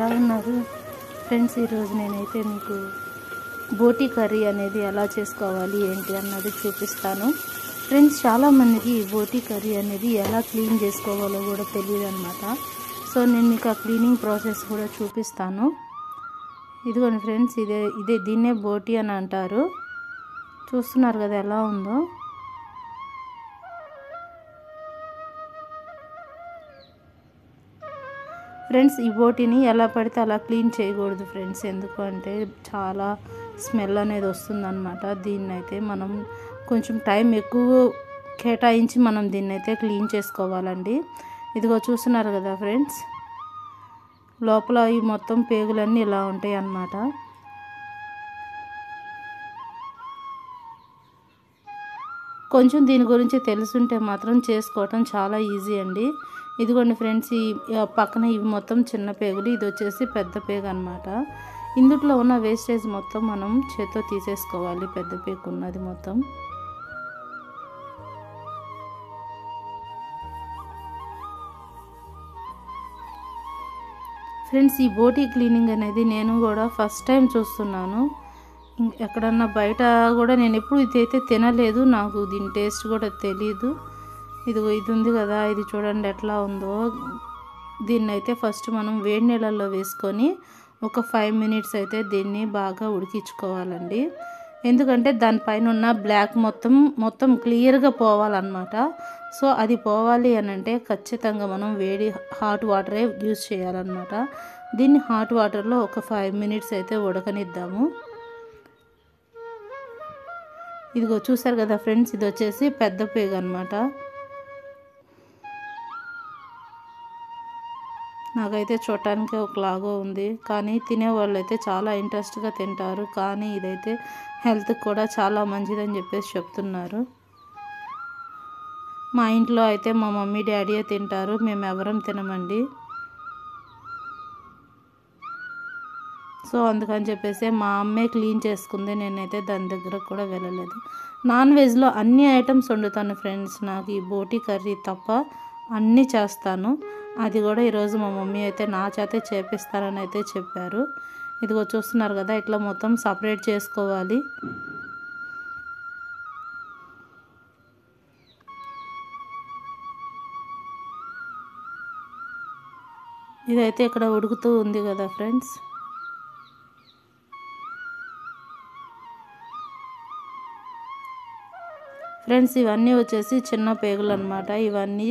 ఎలా ఉన్నారు ఫ్రెండ్స్? ఈరోజు నేనైతే మీకు బోటి కర్రీ అనేది ఎలా చేసుకోవాలి ఏంటి అన్నది చూపిస్తాను ఫ్రెండ్స్. చాలామందికి బోటి కర్రీ అనేది ఎలా క్లీన్ చేసుకోవాలో కూడా తెలియదు అనమాట. సో నేను మీకు ఆ క్లీనింగ్ ప్రాసెస్ కూడా చూపిస్తాను. ఇదిగోండి ఫ్రెండ్స్, దీన్నే బోటి అని అంటారు. చూస్తున్నారు కదా ఎలా ఉందో. ఫ్రెండ్స్, ఈ బోటిని ఎలా పడితే అలా క్లీన్ చేయకూడదు ఫ్రెండ్స్. ఎందుకంటే చాలా స్మెల్ అనేది వస్తుందన్నమాట. దీన్నైతే మనం కొంచెం టైం ఎక్కువ కేటాయించి మనం దీన్నైతే క్లీన్ చేసుకోవాలండి. ఇదిగో చూస్తున్నారు కదా ఫ్రెండ్స్, లోపల ఈ మొత్తం పేగులన్నీ ఇలా ఉంటాయి అన్నమాట. కొంచెం దీని గురించి తెలుసుంటే మాత్రం చేసుకోవటం చాలా ఈజీ అండి. ఇదిగోండి ఫ్రెండ్స్, ఈ పక్కన ఇవి మొత్తం చిన్న పేగులు, ఇది వచ్చేసి పెద్ద పేగు అనమాట. ఇందులో ఉన్న వేస్టేజ్ మొత్తం మనం చేత్తో తీసేసుకోవాలి, పెద్ద పేగు ఉన్నది మొత్తం. ఫ్రెండ్స్, ఈ బోటీ క్లీనింగ్ అనేది నేను కూడా ఫస్ట్ టైం చూస్తున్నాను. ఎక్కడన్నా బయట కూడా నేను ఎప్పుడు ఇదైతే తినలేదు, నాకు దీని టేస్ట్ కూడా తెలీదు. ఇది ఉంది కదా, ఇది చూడండి ఎట్లా ఉందో. దీన్ని అయితే ఫస్ట్ మనం వేడి నీళ్ళల్లో వేసుకొని ఒక 5 మినిట్స్ అయితే దీన్ని బాగా ఉడికించుకోవాలండి. ఎందుకంటే దానిపైన ఉన్న బ్లాక్ మొత్తం క్లియర్గా పోవాలన్నమాట. సో అది పోవాలి అని అంటే ఖచ్చితంగా మనం హాట్ వాటరే యూజ్ చేయాలన్నమాట. దీన్ని హాట్ వాటర్లో ఒక 5 మినిట్స్ అయితే ఉడకనిద్దాము. ఇదిగో చూసారు కదా ఫ్రెండ్స్, ఇది వచ్చేసి పెద్ద పేగు అనమాట. నాకైతే చూడటానికి ఒకలాగా ఉంది, కానీ తినేవాళ్ళు అయితే చాలా ఇంట్రెస్ట్గా తింటారు. కానీ ఇదైతే హెల్త్కి కూడా చాలా మంచిదని చెప్పేసి చెప్తున్నారు. మా ఇంట్లో అయితే మా మమ్మీ డాడీయే తింటారు, మేము ఎవరం తినమండి. సో అందుకని చెప్పేసి మా అమ్మే క్లీన్ చేసుకుంది, నేనైతే దాని దగ్గర కూడా వెళ్ళలేదు. నాన్ వెజ్లో అన్ని ఐటమ్స్ వండుతాను ఫ్రెండ్స్. నాకు ఈ బోటీ కర్రీ తప్ప అన్నీ చేస్తాను. అది కూడా ఈరోజు మా మమ్మీ అయితే నా చేతే చేపిస్తానని అయితే చెప్పారు. ఇదిగో చూస్తున్నారు కదా, ఇట్లా మొత్తం సపరేట్ చేసుకోవాలి. ఇదైతే ఇక్కడ ఉడుకుతూ ఉంది కదా ఫ్రెండ్స్. ఫ్రెండ్స్, ఇవన్నీ వచ్చేసి చిన్న పేగులు అనమాట. ఇవన్నీ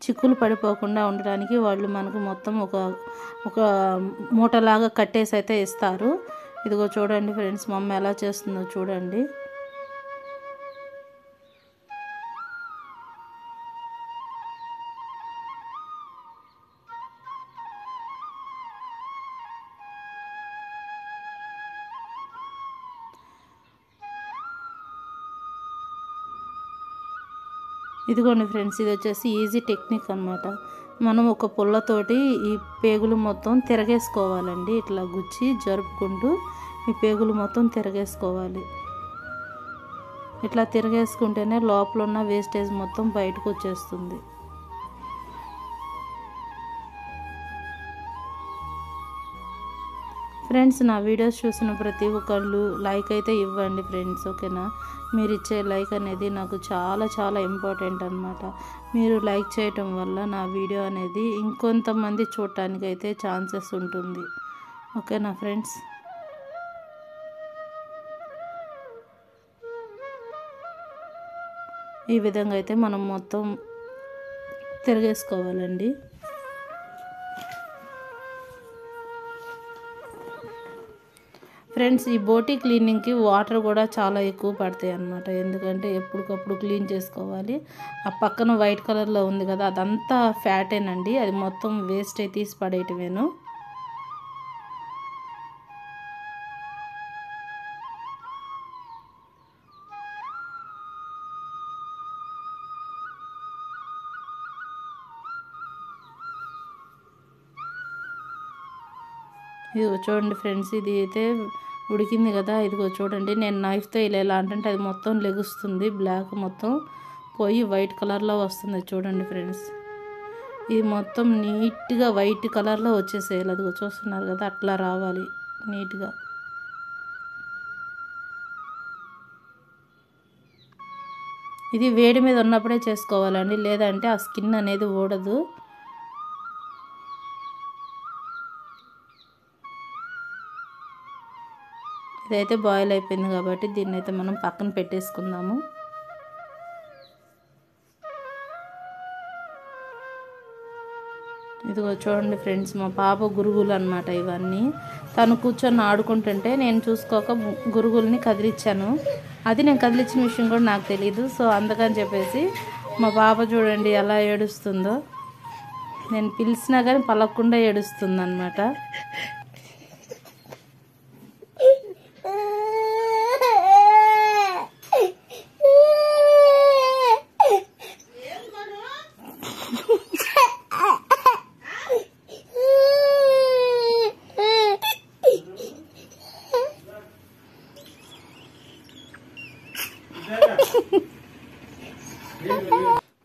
చిక్కులు పడిపోకుండా ఉండడానికి వాళ్ళు మనకు మొత్తం ఒక మూటలాగా కట్టేసి అయితే ఇస్తారు. ఇదిగో చూడండి ఫ్రెండ్స్, మా అమ్మ ఎలా చేస్తుందో చూడండి. ఇదిగోండి ఫ్రెండ్స్, ఇది వచ్చేసి ఈజీ టెక్నిక్ అనమాట. మనం ఒక పుల్లతోటి ఈ పేగులు మొత్తం తిరగేసుకోవాలండి. ఇట్లా గుచ్చి జరుపుకుంటూ ఈ పేగులు మొత్తం తిరగేసుకోవాలి. ఇట్లా తిరగేసుకుంటేనే లోపల ఉన్న వేస్టేజ్ మొత్తం బయటకు వచ్చేస్తుంది. ఫ్రెండ్స్, నా వీడియోస్ చూసిన ప్రతి ఒక్కళ్ళు లైక్ అయితే ఇవ్వండి ఫ్రెండ్స్, ఓకేనా? మీరు ఇచ్చే లైక్ అనేది నాకు చాలా చాలా ఇంపార్టెంట్ అనమాట. మీరు లైక్ చేయటం వల్ల నా వీడియో అనేది ఇంకొంతమంది చూడటానికి అయితే ఛాన్సెస్ ఉంటుంది, ఓకేనా ఫ్రెండ్స్? ఈ విధంగా అయితే మనం మొత్తం తిరగేసుకోవాలండి. ఫ్రెండ్స్, ఈ బోటీ క్లీనింగ్కి వాటర్ కూడా చాలా ఎక్కువ పడతాయి అన్నమాట. ఎందుకంటే ఎప్పటికప్పుడు క్లీన్ చేసుకోవాలి. ఆ పక్కన వైట్ కలర్లో ఉంది కదా, అదంతా ఫ్యాటేనండి. అది మొత్తం వేస్ట్ అయితే తీసి పడేయటమేను. ఇది చూడండి ఫ్రెండ్స్, ఇది అయితే ఉడికింది కదా. ఇదిగో చూడండి, నేను నైఫ్తో ఇలా ఎలా అంటే అది మొత్తం లెగుస్తుంది, బ్లాక్ మొత్తం పోయి వైట్ కలర్లో వస్తుంది చూడండి ఫ్రెండ్స్. ఇది మొత్తం నీట్గా వైట్ కలర్లో వచ్చేసేయాలి. అది చూస్తున్నారు కదా, అట్లా రావాలి నీట్గా. ఇది వేడి మీద ఉన్నప్పుడే చేసుకోవాలండి, లేదంటే ఆ స్కిన్ అనేది ఊడదు. ఇదైతే బాయిల్ అయిపోయింది కాబట్టి దీన్ని అయితే మనం పక్కన పెట్టేసుకుందాము. ఇదిగో చూడండి ఫ్రెండ్స్, మా పాప గురుగులు అనమాట ఇవన్నీ. తను కూర్చొని ఆడుకుంటుంటే నేను చూసుకోక గురుగుల్ని కదిలిచ్చాను. అది నేను కదిలిచ్చిన విషయం కూడా నాకు తెలీదు. సో అందుకని చెప్పేసి మా పాప చూడండి ఎలా ఏడుస్తుందో. నేను పిలిచినా కానీ పలకకుండా ఏడుస్తుంది అనమాట.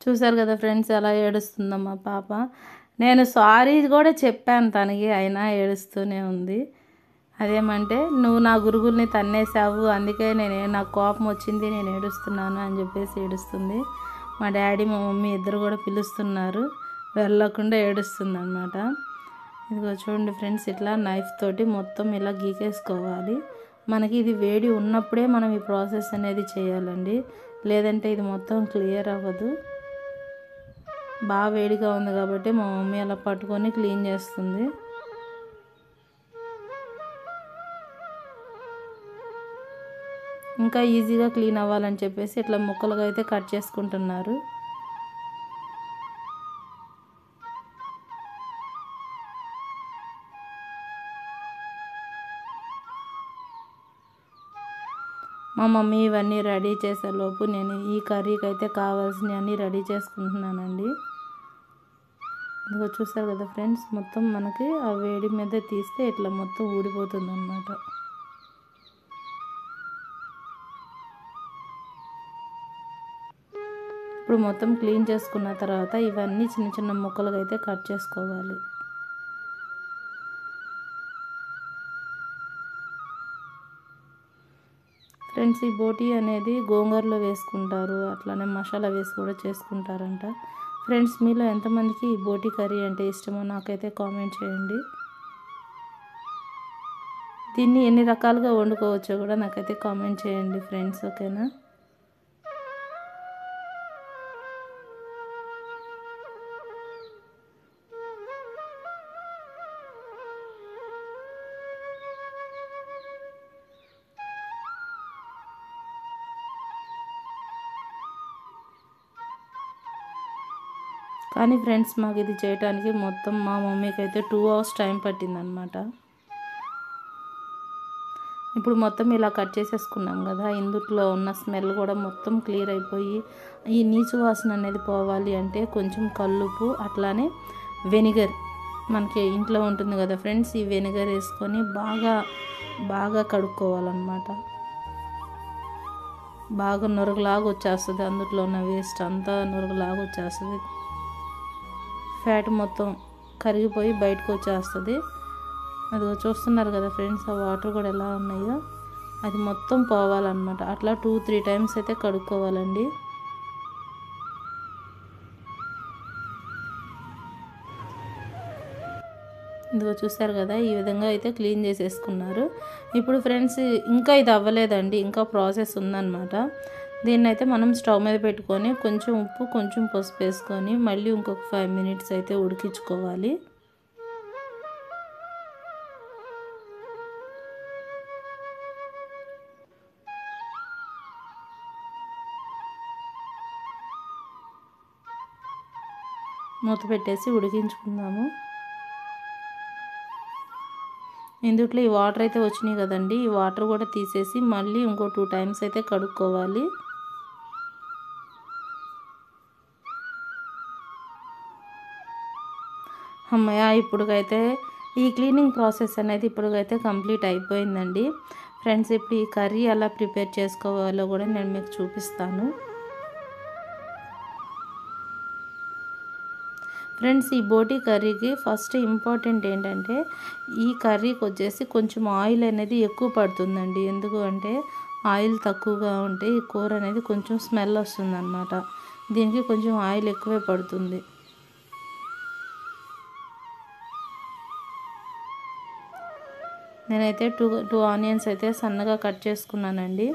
చూసారు కదా ఫ్రెండ్స్, ఎలా ఏడుస్తుందో మా పాప. నేను సారీ కూడా చెప్పాను తనకి, అయినా ఏడుస్తూనే ఉంది. అదేమంటే నువ్వు నా గురుగుల్ని తన్నేసావు, అందుకే నాకు కోపం వచ్చింది, నేను ఏడుస్తున్నాను అని చెప్పేసి ఏడుస్తుంది. మా డాడీ మా మమ్మీ ఇద్దరు కూడా పిలుస్తున్నారు, వెళ్ళకుండా ఏడుస్తుంది అనమాట. ఇదిగో చూడండి ఫ్రెండ్స్, ఇట్లా నైఫ్ తోటి మొత్తం ఇలా గీకేసుకోవాలి. మనకి ఇది వేడి ఉన్నప్పుడే మనం ఈ ప్రాసెస్ అనేది చేయాలండి, లేదంటే ఇది మొత్తం క్లియర్ అవ్వదు. బాగా వేడిగా ఉంది కాబట్టి మా మమ్మీ అలా పట్టుకొని క్లీన్ చేస్తుంది. ఇంకా ఈజీగా క్లీన్ అవ్వాలని చెప్పేసి ఇట్లా ముక్కలుగా అయితే కట్ చేసుకుంటున్నారు. మా మమ్మీ ఇవన్నీ రెడీ చేసేలోపు నేను ఈ కర్రీకి అయితే కావాల్సినవన్నీ రెడీ చేసుకుంటున్నానండి. ఇదిగో చూసారు కదా ఫ్రెండ్స్, మొత్తం మనకి ఆ వేడి మీద తీస్తే ఇట్లా మొత్తం ఊడిపోతుంది అన్నమాట. ఇప్పుడు మొత్తం క్లీన్ చేసుకున్న తర్వాత ఇవన్నీ చిన్న చిన్న ముక్కలుగా అయితే కట్ చేసుకోవాలి. ఫ్రెండ్స్, ఈ బోటీ అనేది గోంగూరలో వేసుకుంటారు, అట్లానే మసాలా వేసి కూడా చేసుకుంటారంట. ఫ్రెండ్స్, మీలో ఎంతమందికి ఈ బోటీ కర్రీ అంటే ఇష్టమో నాకైతే కామెంట్ చేయండి. దీన్ని ఎన్ని రకాలుగా వండుకోవచ్చో కూడా నాకైతే కామెంట్ చేయండి ఫ్రెండ్స్, ఓకేనా. కానీ ఫ్రెండ్స్, మాకు ఇది చేయడానికి మొత్తం మా మమ్మీకి అయితే 2 hours టైం పట్టిందనమాట. ఇప్పుడు మొత్తం ఇలా కట్ చేసేసుకున్నాం కదా, ఇందులో ఉన్న స్మెల్ కూడా మొత్తం క్లియర్ అయిపోయి ఈ నీచు వాసన అనేది పోవాలి అంటే కొంచెం కల్లుపు, అట్లానే వెనిగర్ మనకి ఇంట్లో ఉంటుంది కదా ఫ్రెండ్స్, ఈ వెనిగర్ వేసుకొని బాగా కడుక్కోవాలన్నమాట. బాగా నురగలాగా వచ్చేస్తుంది, అందులో ఉన్న వేస్ట్ అంతా నురగలాగా వచ్చేస్తుంది. ఫ్యాట్ మొత్తం కరిగిపోయి బయటకు వచ్చేస్తుంది. అది చూస్తున్నారు కదా ఫ్రెండ్స్, ఆ వాటర్ కూడా ఎలా ఉన్నాయో, అది మొత్తం పోవాలన్నమాట. అట్లా 2-3 times అయితే కడుక్కోవాలండి. ఇదిగో చూసారు కదా, ఈ విధంగా అయితే క్లీన్ చేసేసుకున్నారు. ఇప్పుడు ఫ్రెండ్స్, ఇంకా ఇది అవ్వలేదండి, ఇంకా ప్రాసెస్ ఉందన్నమాట. దీన్ని అయితే మనం స్టవ్ మీద పెట్టుకొని కొంచెం ఉప్పు కొంచెం పసుపు వేసుకొని మళ్ళీ ఇంకొక 5 minutes అయితే ఉడికించుకోవాలి. మూత పెట్టేసి ఉడికించుకుందాము. ఇందులో ఈ వాటర్ అయితే వచ్చినాయి కదండి, ఈ వాటర్ కూడా తీసేసి మళ్ళీ ఇంకో 2 times అయితే కడుక్కోవాలి. అమ్మయ్య, ఇప్పుడుకైతే ఈ క్లీనింగ్ ప్రాసెస్ అనేది ఇప్పుడుకైతే కంప్లీట్ అయిపోయిందండి. ఫ్రెండ్స్, ఇప్పుడు ఈ కర్రీ ఎలా ప్రిపేర్ చేసుకోవాలో కూడా నేను మీకు చూపిస్తాను. ఫ్రెండ్స్, ఈ బోటి కర్రీకి ఫస్ట్ ఇంపార్టెంట్ ఏంటంటే ఈ కర్రీకి వచ్చేసి కొంచెం ఆయిల్ అనేది ఎక్కువ పడుతుందండి. ఎందుకు అంటే ఆయిల్ తక్కువగా ఉంటే ఈ కూర అనేది కొంచెం స్మెల్ వస్తుందన్నమాట. దీనికి కొంచెం ఆయిల్ ఎక్కువే పడుతుంది. నేనైతే టూ ఆనియన్స్ అయితే సన్నగా కట్ చేసుకున్నానండి.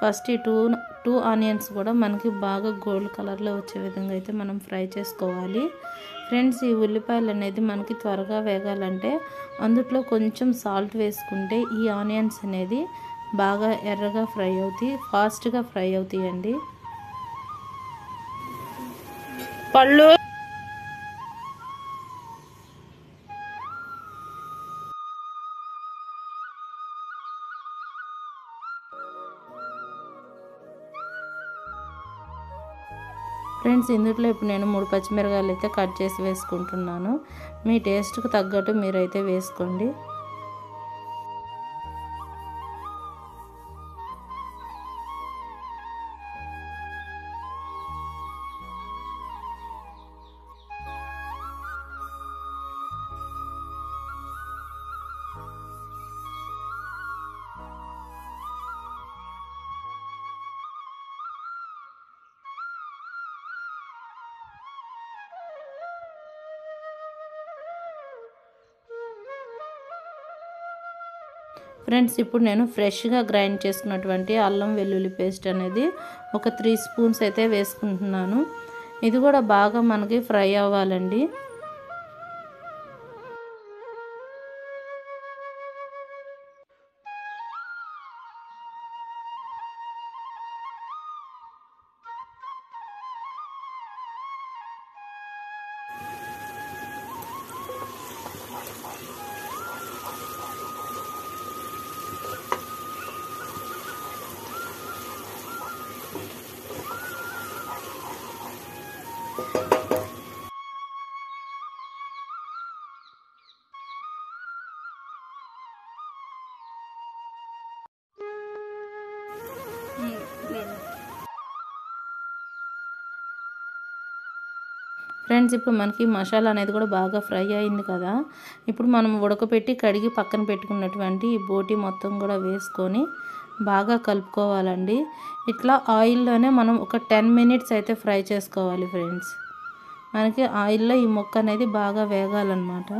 ఫస్ట్ ఈ టూ ఆనియన్స్ కూడా మనకి బాగా గోల్డ్ కలర్లో వచ్చే విధంగా అయితే మనం ఫ్రై చేసుకోవాలి. ఫ్రెండ్స్, ఈ ఉల్లిపాయలు అనేది మనకి త్వరగా వేగాలంటే అందులో కొంచెం సాల్ట్ వేసుకుంటే ఈ ఆనియన్స్ అనేది బాగా ఎర్రగా ఫ్రై అవుతాయి, ఫాస్ట్గా ఫ్రై అవుతాయండి. పళ్ళు ఫ్రెండ్స్, ఇందులో ఇప్పుడు నేను 3 పచ్చిమిరపకాయలు అయితే కట్ చేసి వేసుకుంటున్నాను. మీ టేస్ట్కి తగ్గట్టు మీరైతే వేసుకోండి. ఫ్రెండ్స్, ఇప్పుడు నేను ఫ్రెష్గా గ్రైండ్ చేసుకున్నటువంటి అల్లం వెల్లుల్లి పేస్ట్ అనేది ఒక 3 స్పూన్స్ అయితే వేసుకుంటున్నాను. ఇది కూడా బాగా మనకి ఫ్రై అవ్వాలండి. ఫ్రెండ్స్, ఇప్పుడు మనకి మసాలా అనేది కూడా బాగా ఫ్రై అయింది కదా. ఇప్పుడు మనం ఉడకపెట్టి కడిగి పక్కన పెట్టుకున్నటువంటి ఈ బోటి మొత్తం కూడా వేసుకొని బాగా కలుపుకోవాలండి. ఇట్లా ఆయిల్లోనే మనం ఒక 10 మినిట్స్ అయితే ఫ్రై చేసుకోవాలి ఫ్రెండ్స్. మనకి ఆయిల్లో ఈ ముక్క అనేది బాగా వేగాలన్నమాట.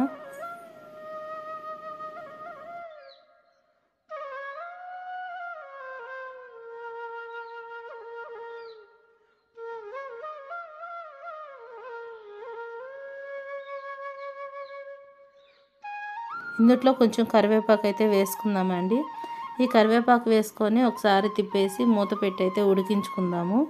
ఇందులో కొంచెం కరివేపాకు అయితే వేసుకుందామండి. ఈ కరివేపాకు వేసుకొని ఒకసారి తిప్పేసి మూత పెట్టి అయితే ఉడికించుకుందాము.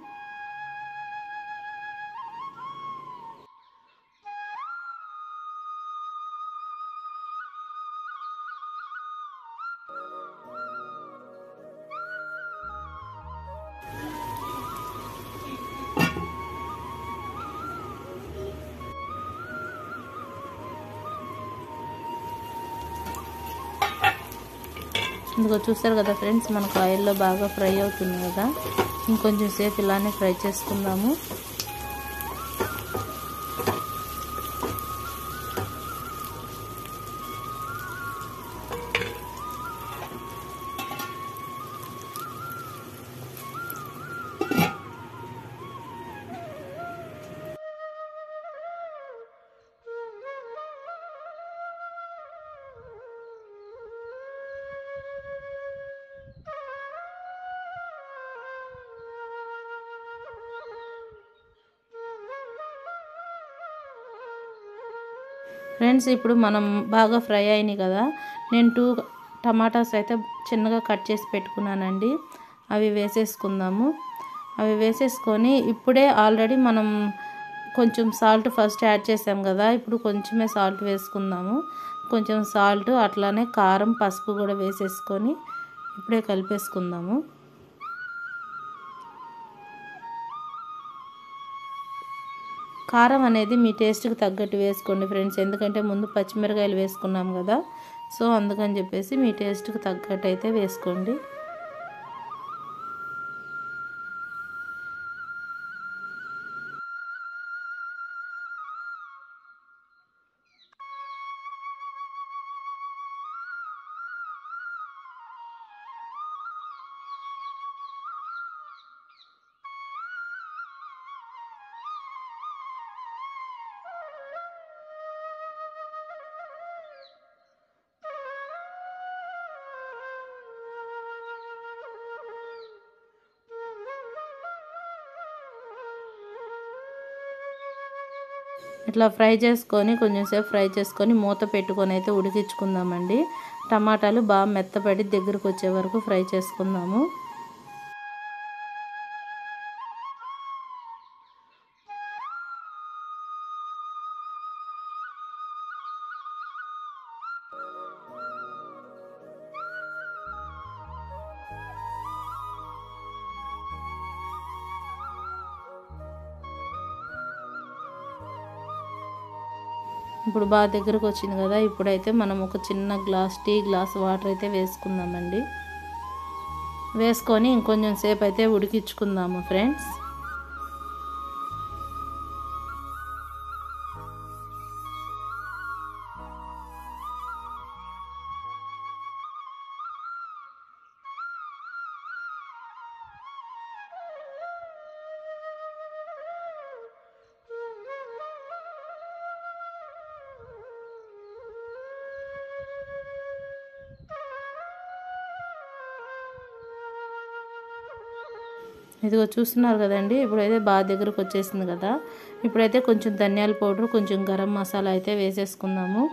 ఇందులో చూస్తారు కదా ఫ్రెండ్స్, మనకు ఆయిల్లో బాగా ఫ్రై అవుతుంది కదా. ఇంకొంచెం సేపు ఇలానే ఫ్రై చేసుకుందాము. ఫ్రెండ్స్, ఇప్పుడు మనం బాగా ఫ్రై అయినాయి కదా. నేను 2 టమాటాస్ అయితే చిన్నగా కట్ చేసి పెట్టుకున్నానండి. అవి వేసేసుకుందాము. అవి వేసేసుకొని ఇప్పుడే ఆల్రెడీ మనం కొంచెం సాల్ట్ ఫస్ట్ యాడ్ చేసాం కదా. ఇప్పుడు కొంచెమే సాల్ట్ వేసుకుందాము. కొంచెం సాల్ట్ అట్లానే కారం, పసుపు కూడా వేసేసుకొని ఇప్పుడే కలిపేసుకుందాము. కారం అనేది మీ టేస్ట్కి తగ్గట్టు వేసుకోండి ఫ్రెండ్స్. ఎందుకంటే ముందు పచ్చిమిరకాయలు వేసుకున్నాం కదా. సో అందుకని చెప్పేసి మీ టేస్ట్కి తగ్గట్టు అయితే వేసుకోండి. ఇట్లా ఫ్రై చేసుకొని కొంచెం సేపు ఫ్రై చేసుకొని మూత పెట్టుకొని అయితే ఉడికించుకుందామండి. టమాటాలు బాగా మెత్తపడి దగ్గరకు వచ్చే వరకు ఫ్రై చేసుకుందాము. ఇప్పుడు బాగా దగ్గరకు వచ్చింది కదా. ఇప్పుడైతే మనం ఒక చిన్న టీ గ్లాస్ వాటర్ అయితే వేసుకుందామండి. వేసుకొని ఇంకొంచెం సేపు అయితే ఉడికించుకుందాము ఫ్రెండ్స్. ఇదిగో చూస్తున్నారు కదండి. ఇప్పుడైతే బాగా దగ్గరకు వచ్చేసింది కదా. ఇప్పుడైతే కొంచెం ధనియాల పౌడర్, కొంచెం గరం మసాలా అయితే వేసేసుకుందాము.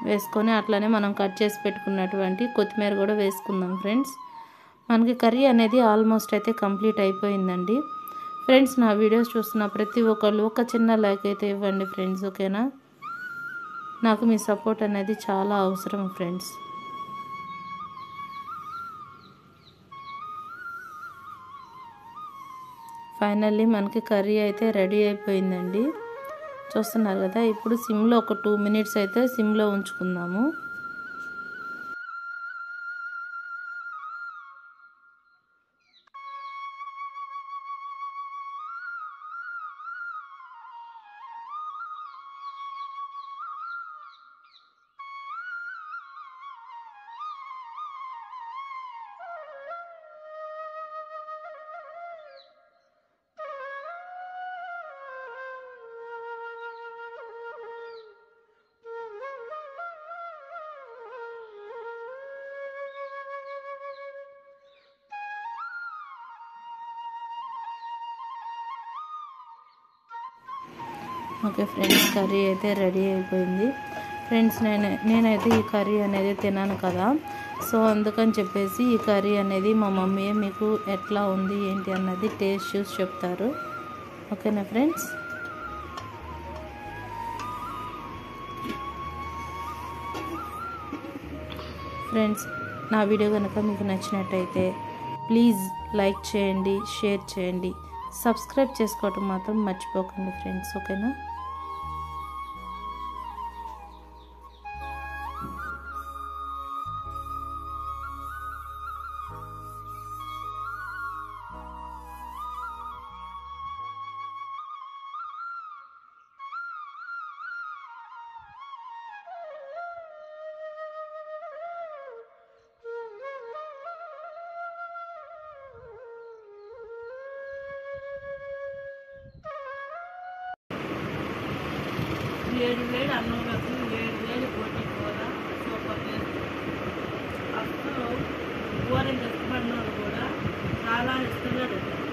వేసుకొని అట్లనే మనం కట్ చేసి పెట్టుకున్నటువంటి కొత్తిమీర కూడా వేసుకుందాం ఫ్రెండ్స్. మనకి కర్రీ అనేది ఆల్మోస్ట్ అయితే కంప్లీట్ అయిపోయిందండి ఫ్రెండ్స్. నా వీడియోస్ చూస్తున్న ప్రతి ఒక్కళ్ళు ఒక చిన్న లైక్ అయితే ఇవ్వండి ఫ్రెండ్స్, ఓకేనా? నాకు మీ సపోర్ట్ అనేది చాలా అవసరం ఫ్రెండ్స్. ఫైనల్లీ మనకి కర్రీ అయితే రెడీ అయిపోయిందండి. చూస్తున్నారు కదా. ఇప్పుడు సిమ్లో ఒక 2 మినిట్స్ అయితే సిమ్లో ఉంచుకుందాము. ఓకే ఫ్రెండ్స్, కర్రీ అయితే రెడీ అయిపోయింది ఫ్రెండ్స్. నేనైతే ఈ కర్రీ అనేది తినాను కదా. సో అందుకని చెప్పేసి ఈ కర్రీ అనేది మా మమ్మీ మీకు ఎట్లా ఉంది ఏంటి అన్నది టేస్ట్ చూసి చెప్తారు, ఓకేనా ఫ్రెండ్స్? ఫ్రెండ్స్, నా వీడియో కనుక మీకు నచ్చినట్టయితే ప్లీజ్ లైక్ చేయండి, షేర్ చేయండి, సబ్స్క్రైబ్ చేసుకోవటం మాత్రం మర్చిపోకండి ఫ్రెండ్స్, ఓకేనా? వేడి అన్నంలోకి వేడి పొట్టి కూర సూపర్ టేస్ట్. అసలు కూర ఇష్టపడిన వాళ్ళు కూడా చాలా ఇష్టంగా తింటారు.